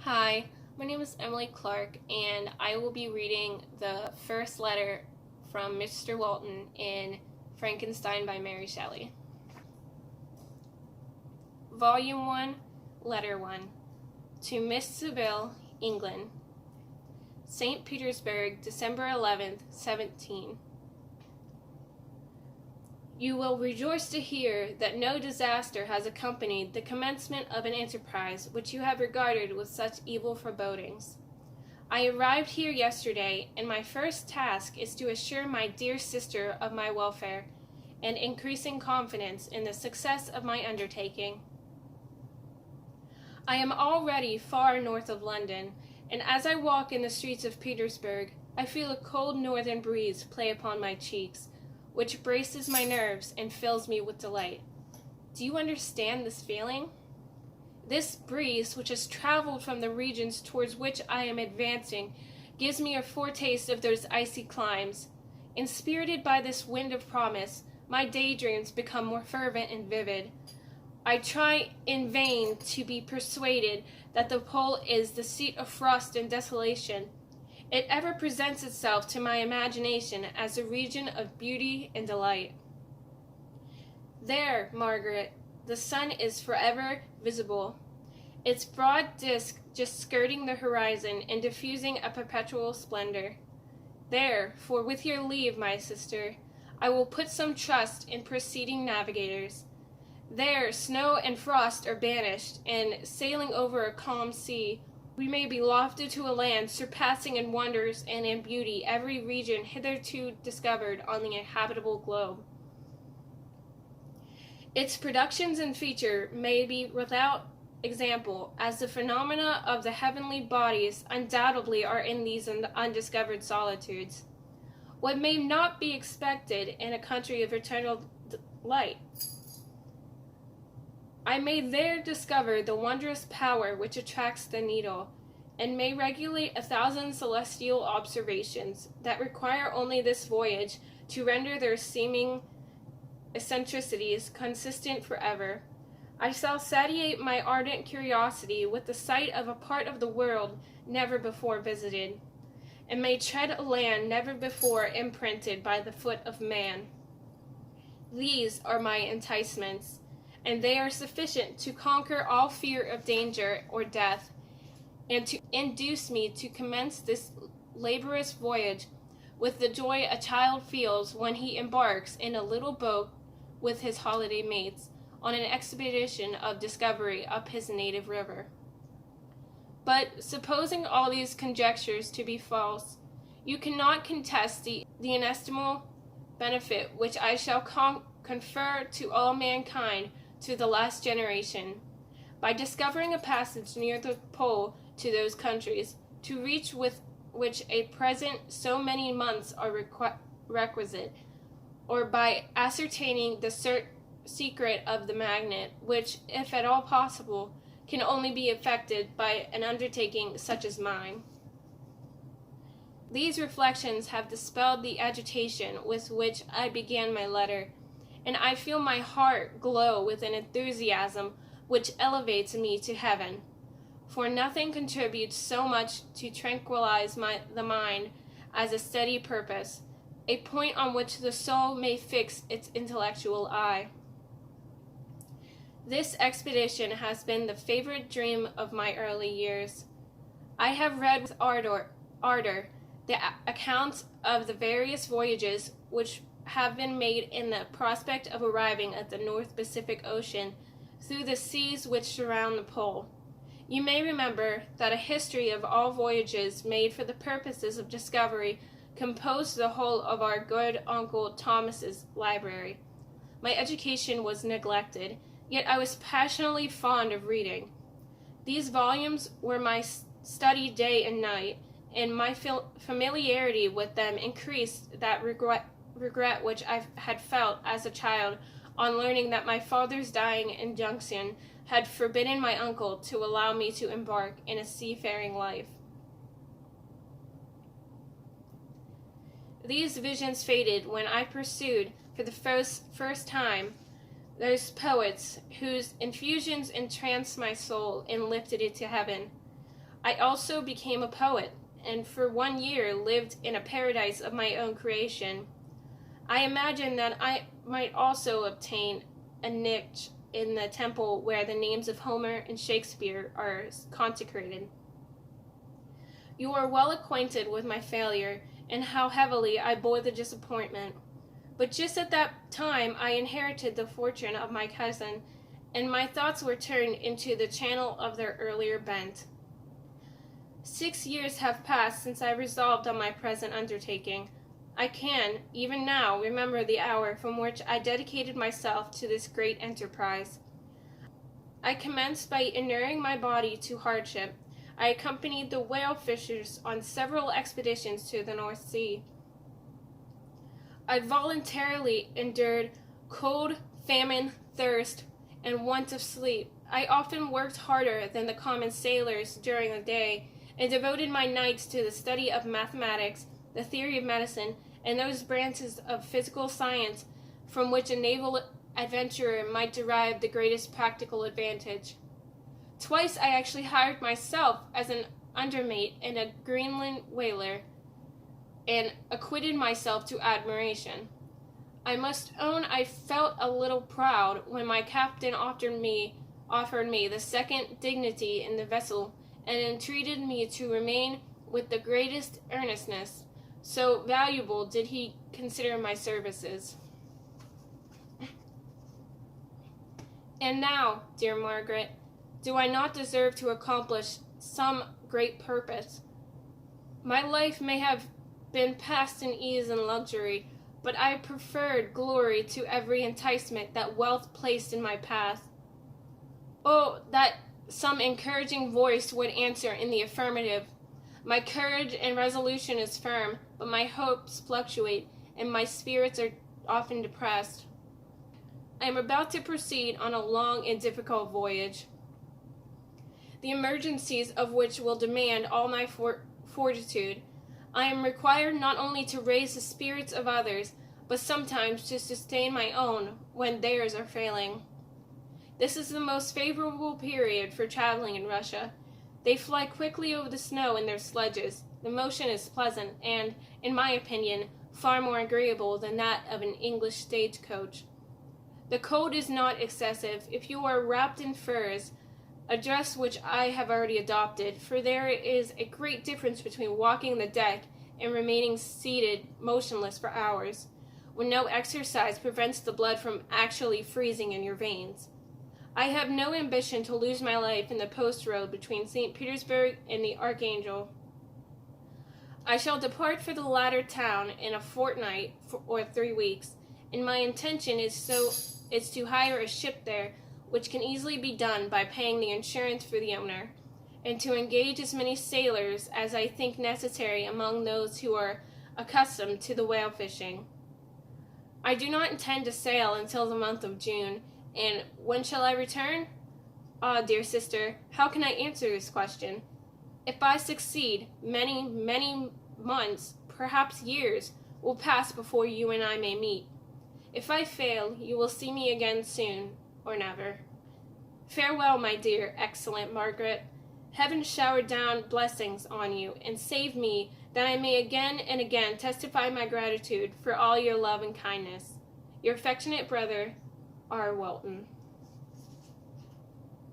Hi, my name is Emily Clark, and I will be reading the first letter from Mr. Walton in Frankenstein by Mary Shelley. Volume 1, Letter 1. To Miss Sibyl, England. St. Petersburg, December 11th, 17. You will rejoice to hear that no disaster has accompanied the commencement of an enterprise which you have regarded with such evil forebodings. I arrived here yesterday, and my first task is to assure my dear sister of my welfare, and increasing confidence in the success of my undertaking. I am already far north of London, and as I walk in the streets of Petersburg, I feel a cold northern breeze play upon my cheeks, which braces my nerves and fills me with delight. Do you understand this feeling? This breeze, which has traveled from the regions towards which I am advancing, gives me a foretaste of those icy climes. Inspirited by this wind of promise, my daydreams become more fervent and vivid. I try in vain to be persuaded that the pole is the seat of frost and desolation. It ever presents itself to my imagination as a region of beauty and delight. There, Margaret, the sun is forever visible, its broad disk just skirting the horizon and diffusing a perpetual splendor. There, for with your leave, my sister, I will put some trust in preceding navigators. There, snow and frost are banished, and sailing over a calm sea, we may be lofted to a land surpassing in wonders and in beauty every region hitherto discovered on the habitable globe. Its productions and feature may be without example, as the phenomena of the heavenly bodies undoubtedly are in these undiscovered solitudes. What may not be expected in a country of eternal light? I may there discover the wondrous power which attracts the needle, and may regulate 1,000 celestial observations that require only this voyage to render their seeming eccentricities consistent forever. I shall satiate my ardent curiosity with the sight of a part of the world never before visited, and may tread a land never before imprinted by the foot of man. These are my enticements, and they are sufficient to conquer all fear of danger or death, and to induce me to commence this laborious voyage with the joy a child feels when he embarks in a little boat with his holiday mates on an expedition of discovery up his native river. But supposing all these conjectures to be false, you cannot contest the inestimable benefit which I shall confer to all mankind to the last generation, by discovering a passage near the pole to those countries, to reach with which at present so many months are requisite, or by ascertaining the secret of the magnet, which, if at all possible, can only be effected by an undertaking such as mine. These reflections have dispelled the agitation with which I began my letter, and I feel my heart glow with an enthusiasm which elevates me to heaven. For nothing contributes so much to tranquilize the mind as a steady purpose, a point on which the soul may fix its intellectual eye. This expedition has been the favorite dream of my early years. I have read with ardor the accounts of the various voyages which have been made in the prospect of arriving at the North Pacific Ocean through the seas which surround the pole. You may remember that a history of all voyages made for the purposes of discovery composed the whole of our good Uncle Thomas's library. My education was neglected, yet I was passionately fond of reading. These volumes were my study day and night, and my familiarity with them increased that regret which I had felt as a child on learning that my father's dying injunction had forbidden my uncle to allow me to embark in a seafaring life. These visions faded when I pursued, for the first time, those poets whose infusions entranced my soul and lifted it to heaven. I also became a poet, and for 1 year lived in a paradise of my own creation. I imagine that I might also obtain a niche in the temple where the names of Homer and Shakespeare are consecrated. You are well acquainted with my failure and how heavily I bore the disappointment. But just at that time I inherited the fortune of my cousin, and my thoughts were turned into the channel of their earlier bent. 6 years have passed since I resolved on my present undertaking. I can, even now, remember the hour from which I dedicated myself to this great enterprise. I commenced by inuring my body to hardship. I accompanied the whale fishers on several expeditions to the North Sea. I voluntarily endured cold, famine, thirst, and want of sleep. I often worked harder than the common sailors during the day, and devoted my nights to the study of mathematics, the theory of medicine, and those branches of physical science from which a naval adventurer might derive the greatest practical advantage. Twice I actually hired myself as an undermate in a Greenland whaler, and acquitted myself to admiration. I must own I felt a little proud when my captain offered me the second dignity in the vessel, and entreated me to remain with the greatest earnestness. So valuable did he consider my services. And now, dear Margaret, do I not deserve to accomplish some great purpose? My life may have been passed in ease and luxury, but I preferred glory to every enticement that wealth placed in my path. Oh, that some encouraging voice would answer in the affirmative. My courage and resolution is firm, but my hopes fluctuate, and my spirits are often depressed. I am about to proceed on a long and difficult voyage, the emergencies of which will demand all my fortitude. I am required not only to raise the spirits of others, but sometimes to sustain my own when theirs are failing. This is the most favorable period for traveling in Russia. They fly quickly over the snow in their sledges. The motion is pleasant and, in my opinion, far more agreeable than that of an English stagecoach. The cold is not excessive if you are wrapped in furs, a dress which I have already adopted, for there is a great difference between walking the deck and remaining seated motionless for hours, when no exercise prevents the blood from actually freezing in your veins. I have no ambition to lose my life in the post road between St. Petersburg and the Archangel. I shall depart for the latter town in a fortnight or 3 weeks, and my intention is to hire a ship there, which can easily be done by paying the insurance for the owner, and to engage as many sailors as I think necessary among those who are accustomed to the whale fishing. I do not intend to sail until the month of June, and when shall I return? Ah, dear sister, how can I answer this question? If I succeed, many, many months, perhaps years, will pass before you and I may meet. If I fail, you will see me again soon, or never. Farewell, my dear, excellent Margaret. Heaven shower down blessings on you, and save me, that I may again and again testify my gratitude for all your love and kindness. Your affectionate brother, R. Welton.